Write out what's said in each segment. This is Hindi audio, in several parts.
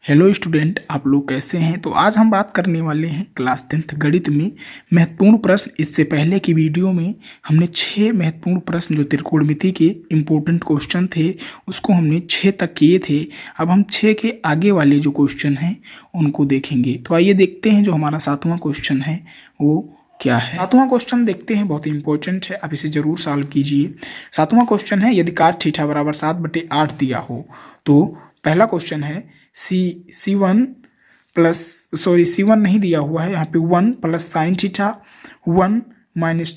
हेलो स्टूडेंट, आप लोग कैसे हैं। तो आज हम बात करने वाले हैं क्लास 10th गणित में महत्वपूर्ण प्रश्न। इससे पहले की वीडियो में हमने 6 महत्वपूर्ण प्रश्न जो त्रिकोणमिति के इम्पोर्टेंट क्वेश्चन थे उसको हमने 6 तक किए थे। अब हम 6 के आगे वाले जो क्वेश्चन हैं उनको देखेंगे। तो आइए देखते हैं जो हमारा 7वां क्वेश्चन है वो क्या है। 7वां क्वेश्चन देखते हैं, बहुत ही इंपॉर्टेंट है, आप इसे जरूर सॉल्व कीजिए। 7वां क्वेश्चन है, यदि cos थीटा बराबर 7/8 दिया हो तो पहला क्वेश्चन है C1 नहीं दिया हुआ है, यहाँ पे 1 plus sine theta 1 minus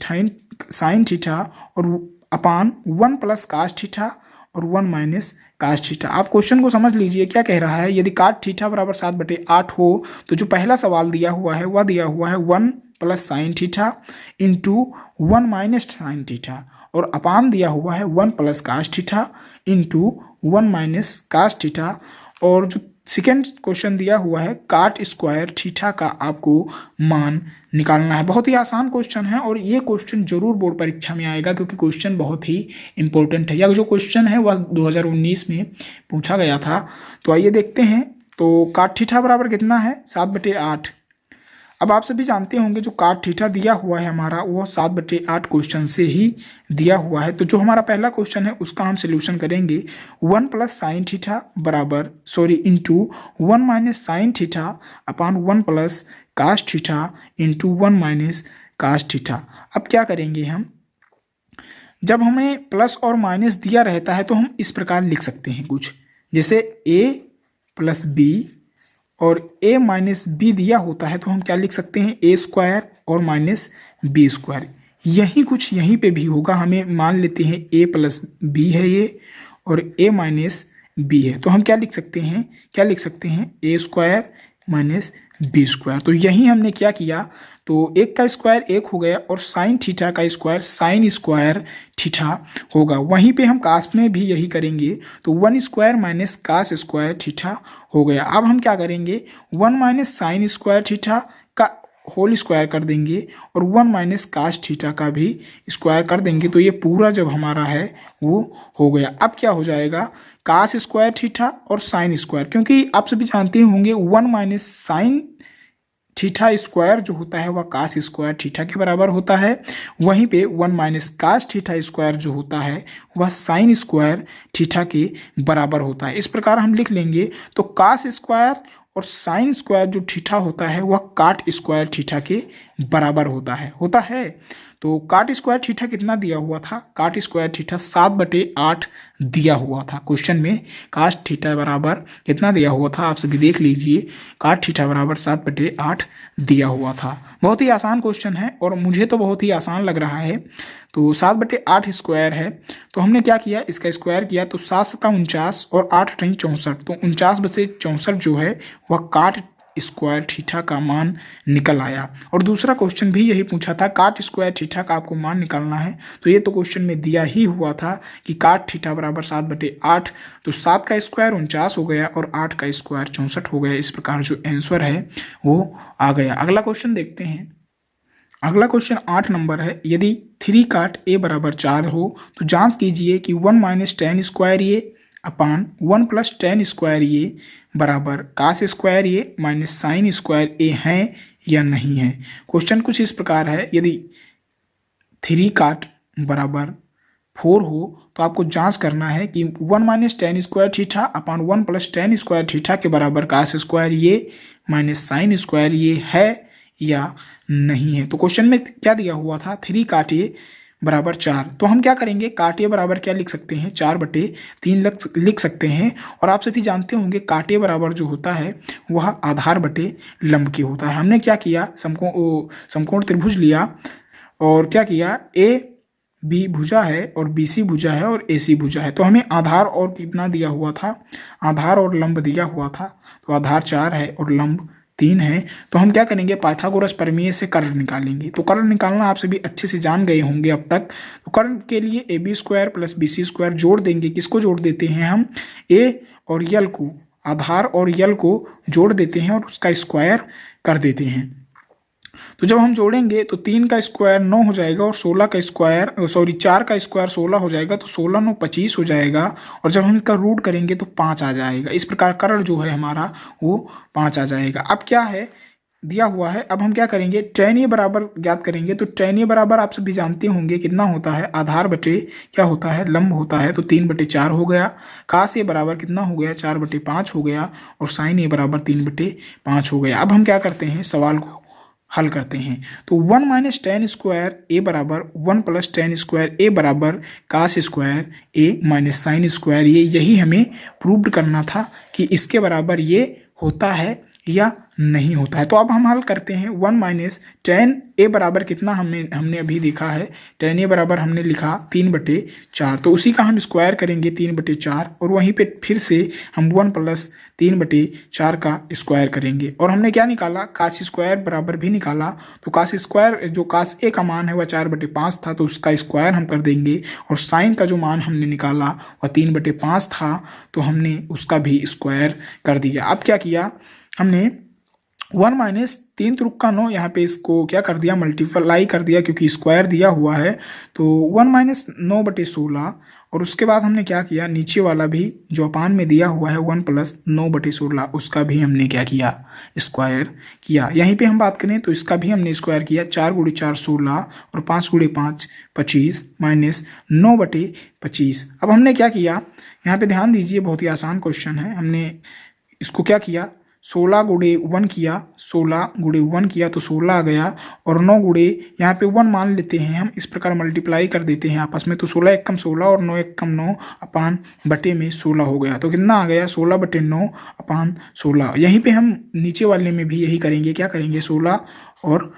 sine theta और अपान 1 प्लस कास थीटा और 1 माइनस कास थीटा। आप क्वेश्चन को समझ लीजिए क्या कह रहा है। यदि काट थीटा बराबर 7/8 हो तो जो पहला सवाल दिया हुआ है वह दिया हुआ है 1 plus sine theta into 1 minus sine theta और अपान दिया हुआ है 1 plus cos theta into 1 minus cos theta. और जो सेकेंड क्वेश्चन दिया हुआ है काट स्क्वायर थीटा का आपको मान निकालना है। बहुत ही आसान क्वेश्चन है और ये क्वेश्चन जरूर बोर्ड परीक्षा में आएगा क्योंकि क्वेश्चन बहुत ही इंपॉर्टेंट है। यह जो क्वेश्चन है वह 2019 में पूछा गया था। तो आइए देखते हैं। तो काट थीटा बराबर कितना है 7/8। अब आप सभी जानते होंगे जो काट थीटा दिया हुआ है हमारा वो 7/8 क्वेश्चन से ही दिया हुआ है। तो जो हमारा पहला क्वेश्चन है उसका हम सोल्यूशन करेंगे। 1 प्लस साइन थीटा बराबर into 1 minus sine theta upon 1 plus cos theta into 1 minus cos theta. अब क्या करेंगे हम, जब हमें प्लस और माइनस दिया रहता है तो हम इस प्रकार लिख सकते हैं कुछ, जैसे a प्लस बी और a माइनस बी दिया होता है तो हम क्या लिख सकते हैं a स्क्वायर और माइनस बी स्क्वायर। यही कुछ यहीं पे भी होगा। हमें मान लेते हैं a प्लस बी है ये और a माइनस बी है तो हम क्या लिख सकते हैं a square minus b square. तो यही हमने क्या किया, तो एक का स्क्वायर एक हो गया और साइन थीटा का स्क्वायर साइन स्क्वायर थीटा होगा। वहीं पे हम कास में भी यही करेंगे तो 1 square minus cos square theta हो गया। अब हम क्या करेंगे 1 माइनस साइन स्क्वायर थीटा का होल स्क्वायर कर देंगे और 1 माइनस कास थीटा का भी स्क्वायर कर देंगे। तो ये पूरा जब हमारा है वो हो गया। अब क्या हो जाएगा कास स्क्वायर थीटा और साइन स्क्वायर, क्योंकि आप सभी जानते होंगे 1 माइनस साइन थीटा स्क्वायर जो होता है वह कास स्क्वायर थीटा के बराबर होता है। वहीं पे 1 माइनस कास थीटा स्क्वायर जो होता है वह साइन स्क्वायर थीटा के बराबर होता है। इस प्रकार हम लिख लेंगे। तो कास स्क्वायर और साइन स्क्वायर जो थीटा होता है वह काट स्क्वायर थीटा के बराबर होता है। तो काट स्क्वायर थीटा कितना दिया हुआ था, काट स्क्वायर थीटा 7/8 दिया हुआ था क्वेश्चन में। काट थीटा बराबर कितना दिया हुआ था आप सभी देख लीजिए, काट थीटा बराबर 7/8 दिया हुआ था। बहुत ही आसान क्वेश्चन है और मुझे तो बहुत ही आसान लग रहा है। तो 7/8 स्क्वायर है तो हमने क्या किया, इसका स्क्वायर किया तो 7 7 49 और 8 8 64। तो 49/64 जो है वह काट स्क्वायर थीटा का मान निकल आया। और दूसरा क्वेश्चन भी यही पूछा था, काट स्क्वायर थीटा का आपको मान निकालना है। तो ये तो क्वेश्चन में दिया ही हुआ था कि काट थीटा बराबर 7/8। तो 7 का स्क्वायर 49 हो गया और 8 का स्क्वायर 64 हो गया। इस प्रकार जो आंसर है वो आ गया। अगला क्वेश्चन देखते हैं। अगला क्वेश्चन 8 नंबर है, यदि 3 काट a बराबर 4 हो तो जांच कीजिए कि 1 माइनस टेन स्क्वायर ये अपान 1 प्लस टेन स्क्वायर ये बराबर कास स्क्वायर ये माइनस साइन स्क्वायर ए है या नहीं है। क्वेश्चन कुछ इस प्रकार है, यदि 3 काट बराबर 4 हो तो आपको जांच करना है कि 1 minus ten square theta upon 1 plus ten square theta के बराबर कास स्क्वायर ये माइनस साइन स्क्वायर ये है या नहीं है। तो क्वेश्चन में क्या दिया हुआ था 3 काट ए बराबर 4। तो हम क्या करेंगे, काट ए बराबर क्या लिख सकते हैं 4/3 लिख सकते हैं। और आप सभी जानते होंगे काट ए बराबर जो होता है वह आधार बटे लंब के होता है। हमने क्या किया, समकोण त्रिभुज लिया और क्या किया, ए बी भुजा है और बी सी भुजा है और ए सी भुजा है। तो हमें आधार और कितना दिया हुआ था, आधार और लंब दिया हुआ था। तो आधार 4 है और लंब 3 है। तो हम क्या करेंगे पाइथागोरस प्रमेय से कर्ण निकालेंगे। तो कर्ण निकालना आप सभी अच्छे से जान गए होंगे अब तक। तो कर्ण के लिए A B square plus B C square जोड़ देंगे। किसको जोड़ देते हैं हम, ए और यल को, आधार और यल को जोड़ देते हैं और उसका स्क्वायर कर देते हैं। तो जब हम जोड़ेंगे तो 3 का स्क्वायर 9 हो जाएगा और 16 का स्क्वायर 4 का स्क्वायर 16 हो जाएगा, तो 16 9 25 हो जाएगा। और जब हम इसका रूट करेंगे तो 5 आ जाएगा। इस प्रकार कर्ण जो है हमारा वो 5 आ जाएगा। अब क्या है दिया हुआ है, अब हम क्या करेंगे tan a बराबर ज्ञात करेंगे। तो tan a बराबर आप सभी जानते होंगे कितना होता है, आधार बटे क्या होता है, लंब होता है। तो 3/4 हो गया। cos a बराबर कितना हो गया, 4/5 हो गया। और sin a बराबर 3/5 हो गया। अब हम क्या करते हैं, सवाल को हल करते हैं। तो 1 माइनस tan स्क्वायर a बराबर 1 प्लस tan स्क्वायर a बराबर cos square a minus sine square यही हमें प्रूव करना था कि इसके बराबर ये होता है या नहीं होता है। तो अब हम हल करते हैं। 1 माइनस tan a बराबर कितना हमने अभी देखा है, tan a बराबर हमने लिखा 3/4। तो उसी का हम स्क्वायर करेंगे 3/4 और वहीं पे फिर से हम 1 प्लस 3/4 का स्क्वायर करेंगे। और हमने क्या निकाला, cos स्क्वायर बराबर भी निकाला। तो cos स्क्वायर जो cos a का मान है वह 4/5 था, तो उसका स्क्वायर हम कर देंगे। और साइन का जो मान हमने निकाला वह 3/5 था, तो हमने उसका भी स्क्वायर कर दिया। अब क्या किया हमने, 1 माइनस 3 त्रिक का 9, यहाँ पे इसको क्या कर दिया, मल्टीप्लाई कर दिया क्योंकि स्क्वायर दिया हुआ है। तो 1 माइनस 9/16 और उसके बाद हमने क्या किया, नीचे वाला भी जो अपान में दिया हुआ है 1 प्लस 9/16 उसका भी हमने क्या किया, स्क्वायर किया। यहीं पे हम बात करें तो इसका भी हमने स्क्वायर किया। 4 × 4 16 और 5 × 5 25 माइनस 9/25। अब हमने क्या किया, यहाँ पे ध्यान दीजिए, बहुत ही आसान क्वेश्चन है। हमने इसको क्या किया, 16 × 1 किया, 16 × 1 किया तो 16 आ गया। और 9 × यहाँ पे 1 मान लेते हैं हम, इस प्रकार मल्टीप्लाई कर देते हैं आपस में। तो 16 × 16 और 9 × 9 अपान बटे में 16 हो गया। तो कितना आ गया, 16/9 अपान 16। यहीं पे हम नीचे वाले में भी यही करेंगे, क्या करेंगे, 16 और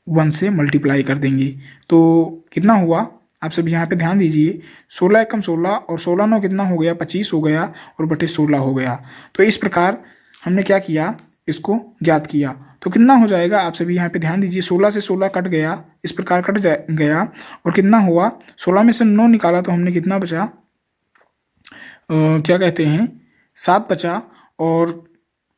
1 से मल्टीप्लाई कर देंगे। तो कितना हुआ, आप सब यहाँ पे ध्यान दीजिए, 16 × 16 और 16 9 कितना हो गया, 25 हो गया और बटे 16 हो गया। तो इस प्रकार हमने क्या किया, इसको ज्ञात किया। तो कितना हो जाएगा, आप सभी यहाँ पे ध्यान दीजिए, 16 से 16 कट गया, इस प्रकार कट गया। और कितना हुआ, 16 में से 9 निकाला तो हमने कितना बचा, क्या कहते हैं, 7 बचा। और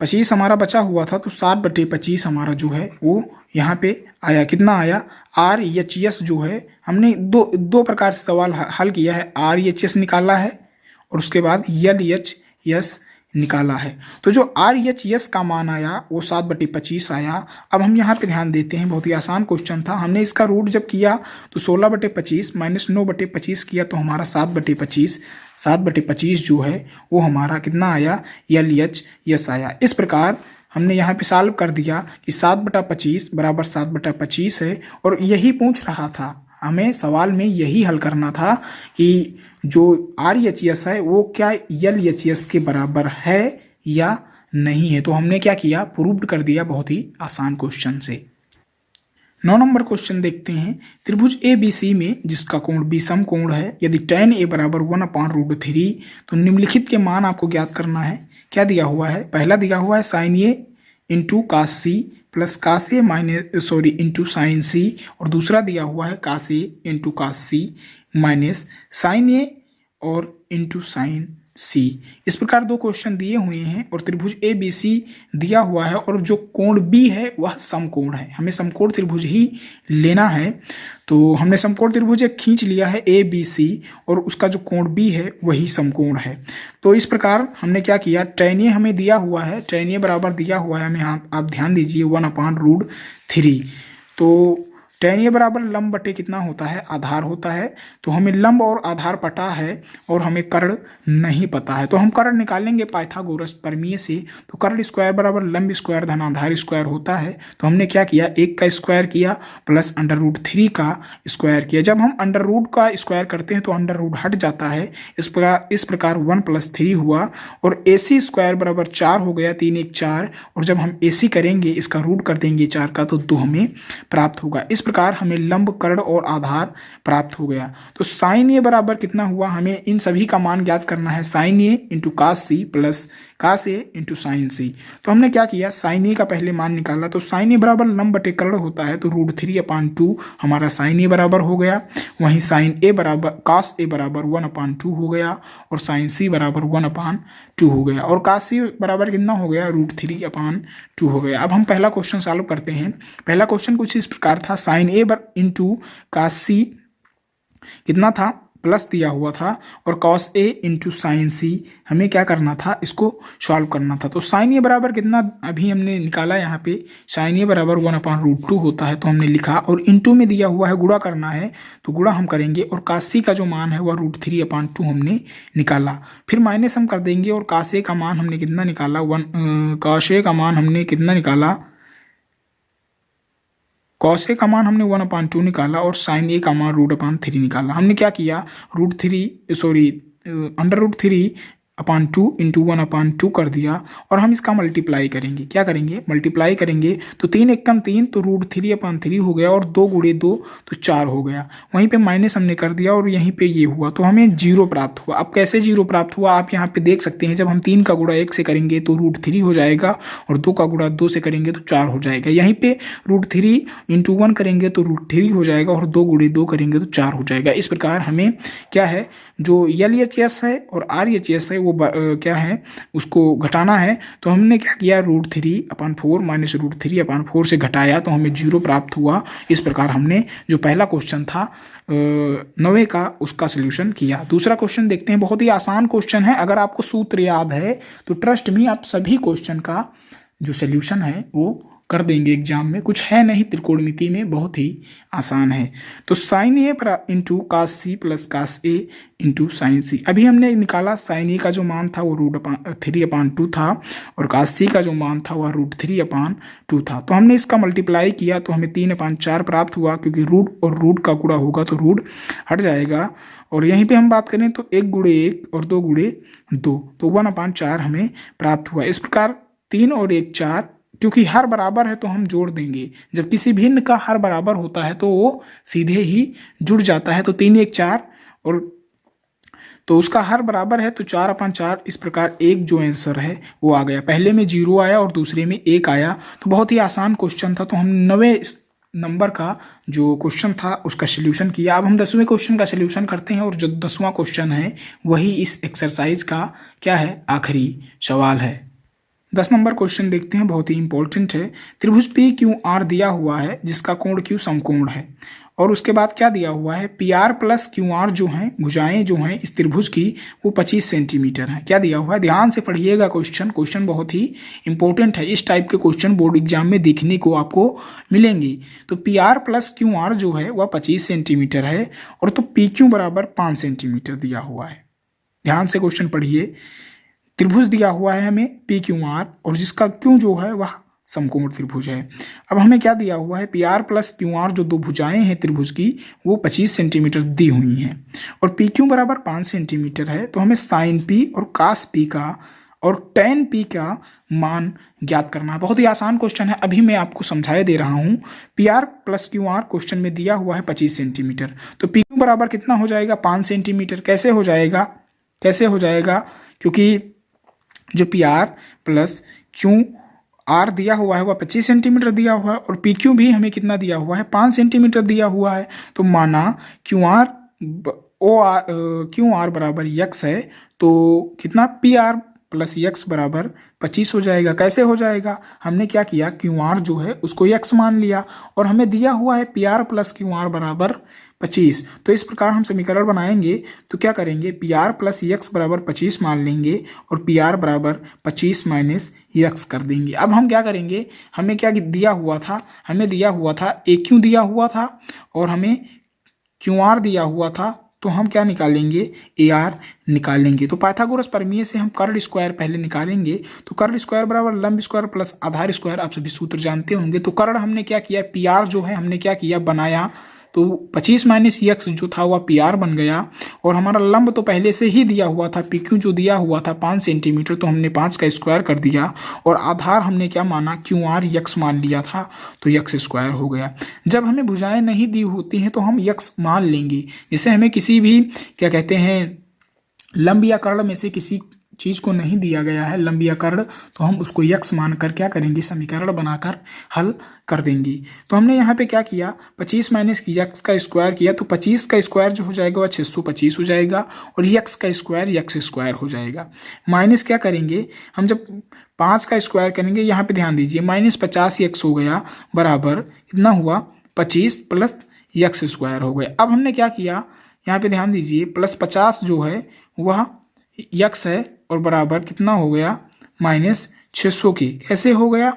25 हमारा बचा हुआ था, तो 7/25 हमारा जो है वो यहाँ पे आया। कितना आया, RHS जो है, हमने दो प्रकार से सवाल हल किया है। RHS निकाला है और उसके बाद LHS निकाला है। तो जो RHS का मान आया वो 7/25 आया। अब हम यहाँ पे ध्यान देते हैं, बहुत ही आसान क्वेश्चन था। हमने इसका रूट जब किया तो 16/25 माइनस 9/25 किया तो हमारा 7/25 जो है वो हमारा कितना आया, LHS आया। इस प्रकार हमने यहाँ पे सॉल्व कर दिया कि 7/25 बराबर 7/25 है। और यही पूछ रहा था, हमें सवाल में यही हल करना था कि जो RHS है वो क्या LHS के बराबर है या नहीं है। तो हमने क्या किया, प्रूव्ड कर दिया बहुत ही आसान क्वेश्चन से। 9 नंबर क्वेश्चन देखते हैं। त्रिभुज ABC में जिसका कोण B समकोण है, यदि tan A बराबर 1/√3 तो निम्नलिखित के मान आपको ज्ञात करना है। क्या दिया हुआ है, पहला दिया हुआ है sin A into cos C plus cos A into sine C, और दूसरा दिया हुआ है cos A into cos C minus sine A और इंटू साइन C। इस प्रकार 2 क्वेश्चन दिए हुए हैं और त्रिभुज ABC दिया हुआ है और जो कोण B है वह समकोण है। हमें समकोण त्रिभुज ही लेना है। तो हमने समकोण त्रिभुज एक खींच लिया है ABC और उसका जो कोण B है वही समकोण है। तो इस प्रकार हमने क्या किया, tan A हमें दिया हुआ है, tan A बराबर दिया हुआ है हमें, आप ध्यान दीजिए 1/√3। तो tan A बराबर लंब बटे कितना होता है, आधार होता है। तो हमें लंब और आधार पता है और हमें कर्ण नहीं पता है। तो हम कर्ण निकालेंगे पाइथागोरस प्रमेय से। तो कर्ण स्क्वायर बराबर लंब स्क्वायर धन आधार स्क्वायर होता है। तो हमने क्या किया, 1 का स्क्वायर किया प्लस √3 का स्क्वायर किया। जब हम √ का स्क्वायर करते हैं तो √ हट जाता है। इस प्रकार 1 + 3 हुआ और AC स्क्वायर बराबर 4 हो गया, 3 × 1 = 4। और जब हम AC करेंगे, इसका रूट कर देंगे 4 का, तो 2 हमें प्राप्त होगा। इस प्रकार हमें लंब, कर्ण और आधार प्राप्त हो गया। तो साइन ए बराबर कितना हुआ, हमें इन सभी का मान ज्ञात करना है। Sine A into cos C plus cos A into sine C. तो हमने क्या किया, साइन ए का पहले मान निकाला। तो साइन ए बराबर लंब बटे कर्ण होता है, तो √3/2 हमारा साइन ए बराबर हो गया। वहीं साइन ए बराबर कास ए बराबर 1/2 हो गया और साइन सी बराबर 1/2 हो गया। और कास सी बराबर कितना हो गया, √3/2 हो गया। अब हम पहला क्वेश्चन सॉल्व करते हैं। पहला क्वेश्चन कुछ इस प्रकार था, साइन ए इंटू कास सी कितना था, प्लस दिया हुआ था, और कॉस ए इंटू साइन सी हमें क्या करना था, इसको सॉल्व करना था। तो साइन ए बराबर कितना अभी हमने निकाला, यहाँ पे साइन ए बराबर 1/√2 होता है, तो हमने लिखा, और इंटू में दिया हुआ है गुणा करना है, तो गुणा हम करेंगे, और कास सी का जो मान है वह √3/2 हमने निकाला। फिर माइनस हम कर देंगे, और कास ए का मान हमने कितना निकाला, कास ए का मान हमने कितना निकाला, कॉस ए का मान हमने 1/2 निकाला, और साइन ए का मान √3 निकाला। हमने क्या किया, √3 इंटू 1/2 कर दिया, और हम इसका मल्टीप्लाई करेंगे। क्या करेंगे, मल्टीप्लाई करेंगे, तो 3 एकम 3, तो √3/3 हो गया, और 2 गुणे 2 तो 4 हो गया। वहीं पे माइनस हमने कर दिया, और यहीं पे ये हुआ, तो हमें 0 प्राप्त हुआ। अब कैसे 0 प्राप्त हुआ, आप यहाँ पे देख सकते हैं, जब हम 3 का गुणा 1 से करेंगे तो √3 हो जाएगा, और 2 का गुणा 2 से करेंगे तो 4 हो जाएगा। यहीं पे √3 इंटू 1 करेंगे तो √3 हो जाएगा, और 2 गुणे 2 करेंगे तो 4 हो जाएगा। इस प्रकार हमें क्या है, जो LHS है और RHS है वो क्या है, उसको घटाना है। तो हमने क्या किया, √3/4 माइनस √3/4 से घटाया, तो हमें 0 प्राप्त हुआ। इस प्रकार हमने जो पहला क्वेश्चन था 9वें का, उसका सोल्यूशन किया। दूसरा क्वेश्चन देखते हैं, बहुत ही आसान क्वेश्चन है। अगर आपको सूत्र याद है तो ट्रस्ट मी, आप सभी क्वेश्चन का जो सोल्यूशन है वो कर देंगे एग्जाम में। कुछ है नहीं त्रिकोणमिति में, बहुत ही आसान है। तो sine A into cos C plus cos A into sine C. अभी हमने निकाला, साइन ए का जो मान था वो √3/2 था, और कास सी का जो मान था वह √3/2 था। तो हमने इसका मल्टीप्लाई किया, तो हमें 3/4 प्राप्त हुआ, क्योंकि रूट और रूट का गुणा होगा तो रूट हट जाएगा। और यहीं पे हम बात करें तो 1 गुणे 1 और 2 गुणे 2, तो 1/4 हमें प्राप्त हुआ। इस प्रकार 3 और 1 4, क्योंकि हर बराबर है तो हम जोड़ देंगे। जब किसी भिन्न का हर बराबर होता है तो वो सीधे ही जुड़ जाता है। तो 3 1 4, और तो उसका हर बराबर है तो 4/4। इस प्रकार एक जो आंसर है वो आ गया। पहले में 0 आया और दूसरे में 1 आया। तो बहुत ही आसान क्वेश्चन था। तो हम 9वें नंबर का जो क्वेश्चन था उसका सोल्यूशन किया। अब हम 10वें क्वेश्चन का सोल्यूशन करते हैं, और जो 10वां क्वेश्चन है वही इस एक्सरसाइज का क्या है, आखिरी सवाल है। 10 नंबर क्वेश्चन देखते हैं, बहुत ही इंपॉर्टेंट है। त्रिभुज PQR दिया हुआ है जिसका कोण Q समकोण है, और उसके बाद क्या दिया हुआ है, PR प्लस QR जो हैं भुजाएं जो हैं इस त्रिभुज की वो 25 सेंटीमीटर हैं। क्या दिया हुआ है, ध्यान से पढ़िएगा क्वेश्चन बहुत ही इंपॉर्टेंट है। इस टाइप के क्वेश्चन बोर्ड एग्जाम में देखने को आपको मिलेंगे। तो PR प्लस QR जो है वह 25 सेंटीमीटर है, और तो PQ बराबर 5 सेंटीमीटर दिया हुआ है। ध्यान से क्वेश्चन पढ़िए। त्रिभुज दिया हुआ है हमें PQR, और जिसका Q जो है वह समकोण त्रिभुज है। अब हमें क्या दिया हुआ है, PR प्लस QR जो दो भुजाएं हैं त्रिभुज की वो 25 सेंटीमीटर दी हुई हैं, और PQ बराबर 5 सेंटीमीटर है। तो हमें साइन P और कास P का और tan P का मान ज्ञात करना है। बहुत ही आसान क्वेश्चन है, अभी मैं आपको समझाया दे रहा हूँ। PR प्लस QR क्वेश्चन में दिया हुआ है 25 सेंटीमीटर, तो PQ बराबर कितना हो जाएगा, 5 सेंटीमीटर। कैसे हो जाएगा, क्योंकि जो PR प्लस QR दिया हुआ है वह 25 सेंटीमीटर दिया हुआ है, और PQ भी हमें कितना दिया हुआ है, 5 सेंटीमीटर दिया हुआ है। तो माना QR बराबर x है, तो कितना PR प्लस x बराबर 25 हो जाएगा। कैसे हो जाएगा, हमने क्या किया, QR जो है उसको x मान लिया, और हमें दिया हुआ है PR प्लस QR बराबर 25। तो इस प्रकार हम समीकरण बनाएंगे। तो क्या करेंगे, PR प्लस x बराबर 25 मान लेंगे, और PR बराबर 25 माइनस x कर देंगे। अब हम क्या करेंगे, हमें क्या दिया हुआ था, हमें दिया हुआ था AQ दिया हुआ था, और हमें QR दिया हुआ था। तो हम क्या निकालेंगे, AR निकालेंगे। तो पाइथागोरस प्रमेय से हम कर्ण स्क्वायर पहले निकालेंगे। तो कर्ण स्क्वायर बराबर लंब स्क्वायर प्लस आधार स्क्वायर, आप सभी सूत्र जानते होंगे। तो कर्ण हमने क्या किया, PR जो है हमने क्या किया, बनाया। तो 25 माइनस यक्स जो था वह पी आर बन गया। और हमारा लंब तो पहले से ही दिया हुआ था, पी क्यू जो दिया हुआ था 5 सेंटीमीटर, तो हमने 5 का स्क्वायर कर दिया। और आधार हमने क्या माना, क्यू आर यक्स मान लिया था, तो यक्स स्क्वायर हो गया। जब हमें भुजाएं नहीं दी होती हैं तो हम यक्स मान लेंगे। जैसे हमें किसी भी क्या कहते हैं लंब या कर्ण में से किसी चीज को नहीं दिया गया है, लंब या कर्ण, तो हम उसको यक्स मानकर क्या करेंगे, समीकरण बनाकर हल कर देंगे। तो हमने यहाँ पे क्या किया, 25 माइनस यक्स का स्क्वायर किया, तो 25 का स्क्वायर जो हो जाएगा वह 625 हो जाएगा, और यक्स का स्क्वायर यक्स स्क्वायर हो जाएगा। माइनस क्या करेंगे, हम जब 5 का स्क्वायर करेंगे, यहाँ पे ध्यान दीजिए, माइनस 50 यक्स हो गया, बराबर कितना हुआ, 25 प्लस यक्स स्क्वायर हो गया। अब हमने क्या किया, यहाँ पे ध्यान दीजिए, प्लस 50 जो है वह यक्स है, और बराबर कितना हो गया, माइनस 600 की। कैसे हो गया,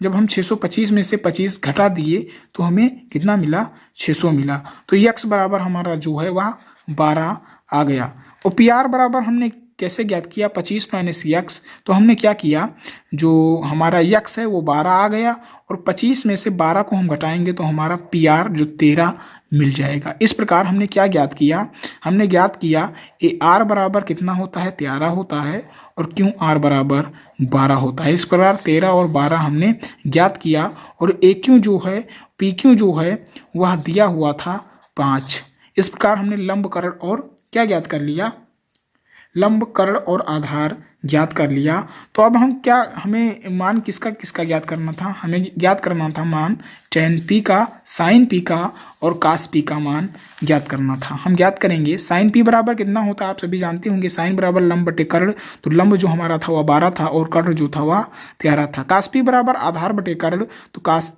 जब हम 625 में से 25 घटा दिए तो हमें कितना मिला, 600 मिला। तो यक्स बराबर हमारा जो है वह 12 आ गया। और पी आर बराबर हमने कैसे ज्ञात किया, 25 माइनस यक्स, तो हमने क्या किया, जो हमारा यक्स है वो 12 आ गया, और 25 में से 12 को हम घटाएंगे तो हमारा पी आर जो 13 मिल जाएगा। इस प्रकार हमने क्या ज्ञात किया, हमने ज्ञात किया ए आर बराबर कितना होता है, 13 होता है, और क्यू आर बराबर 12 होता है। इस प्रकार 13 और 12 हमने ज्ञात किया। और ए क्यू जो है, पी क्यू जो है वह दिया हुआ था 5। इस प्रकार हमने लंब कर्ण और क्या ज्ञात कर लिया, लंब कर्ण और आधार ज्ञात कर लिया। तो अब हम क्या, हमें मान किसका किसका ज्ञात करना था, हमें ज्ञात करना था मान tan p का, sin p का और cos p का मान ज्ञात करना था। हम ज्ञात करेंगे sin p बराबर कितना होता है, आप सभी जानते होंगे, sin बराबर लंब बटे कर्ण, तो लंब जो हमारा था वह 12 था और कर्ण जो था वह 13 था। cos p बराबर आधार बटे कर्ण, तो cos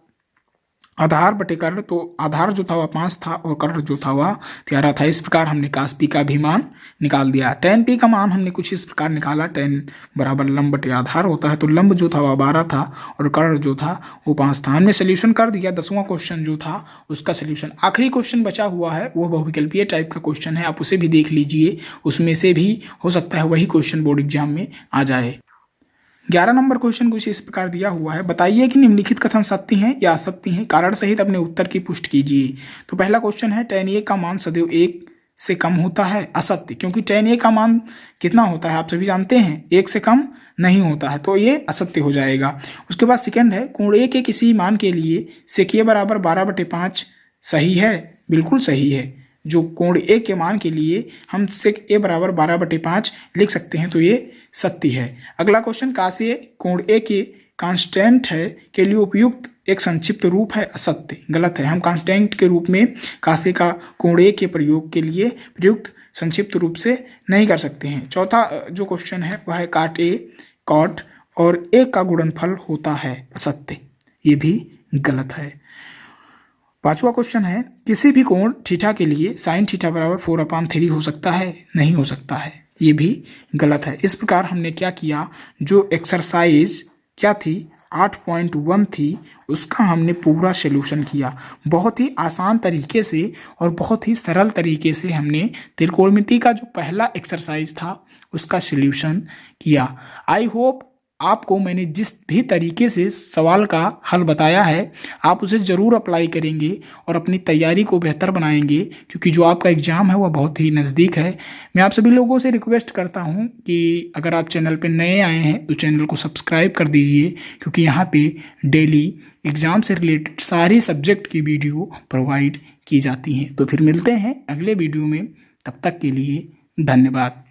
आधार बटे कर्ण, तो आधार जो था वह 5 था और कर्ण जो था वह 13 था। इस प्रकार हमने cos p का भी मान निकाल दिया। tan p का मान हमने कुछ इस प्रकार निकाला, tan बराबर लंब बटे आधार होता है, तो लंब जो था वह 12 था और कर्ण जो था वो 5 था। हमने सोल्यूशन कर दिया। 10वां क्वेश्चन जो था उसका सोल्यूशन। आखिरी क्वेश्चन बचा हुआ है वो बहुविकल्पीय टाइप का क्वेश्चन है, आप उसे भी देख लीजिए, उसमें से भी हो सकता है वही क्वेश्चन बोर्ड एग्जाम में आ जाए। 11 नंबर क्वेश्चन कुछ इस प्रकार दिया हुआ है, बताइए कि निम्नलिखित कथन सत्य हैं या असत्य हैं, कारण सहित अपने उत्तर की पुष्टि कीजिए। तो पहला क्वेश्चन है tan a का मान सदैव 1 से कम होता है, असत्य, क्योंकि tan a का मान कितना होता है आप सभी जानते हैं, 1 से कम नहीं होता है, तो ये असत्य हो जाएगा। उसके बाद सेकंड है, कोण a के किसी मान के लिए sec a बराबर 12/5 सही है, बिल्कुल सही है। जो कोण ए के मान के लिए हम sec a बराबर 12/5 लिख सकते हैं, तो ये सत्य है। अगला क्वेश्चन, काश कोण ए के कांस्टेंट है के लिए उपयुक्त एक संक्षिप्त रूप है, असत्य, गलत है। हम कांस्टेंट के रूप में काश का कोण ए के प्रयोग के लिए प्रयुक्त संक्षिप्त रूप से नहीं कर सकते हैं। चौथा जो क्वेश्चन है वह है काट ए कॉट और ए का गुणनफल होता है, असत्य, ये भी गलत है। पांचवा क्वेश्चन है, किसी भी कोण थीटा के लिए साइन थीटा बराबर 4/3 हो सकता है, नहीं हो सकता है, ये भी गलत है। इस प्रकार हमने क्या किया, जो एक्सरसाइज क्या थी 8.1 थी उसका हमने पूरा सॉल्यूशन किया, बहुत ही आसान तरीके से और बहुत ही सरल तरीके से हमने त्रिकोणमिति का जो पहला एक्सरसाइज था उसका सॉल्यूशन किया। आई होप आपको मैंने जिस भी तरीके से सवाल का हल बताया है आप उसे ज़रूर अप्लाई करेंगे और अपनी तैयारी को बेहतर बनाएंगे, क्योंकि जो आपका एग्ज़ाम है वह बहुत ही नज़दीक है। मैं आप सभी लोगों से रिक्वेस्ट करता हूं कि अगर आप चैनल पर नए आए हैं तो चैनल को सब्सक्राइब कर दीजिए, क्योंकि यहाँ पे डेली एग्ज़ाम से रिलेटेड सारे सब्जेक्ट की वीडियो प्रोवाइड की जाती हैं। तो फिर मिलते हैं अगले वीडियो में, तब तक के लिए धन्यवाद।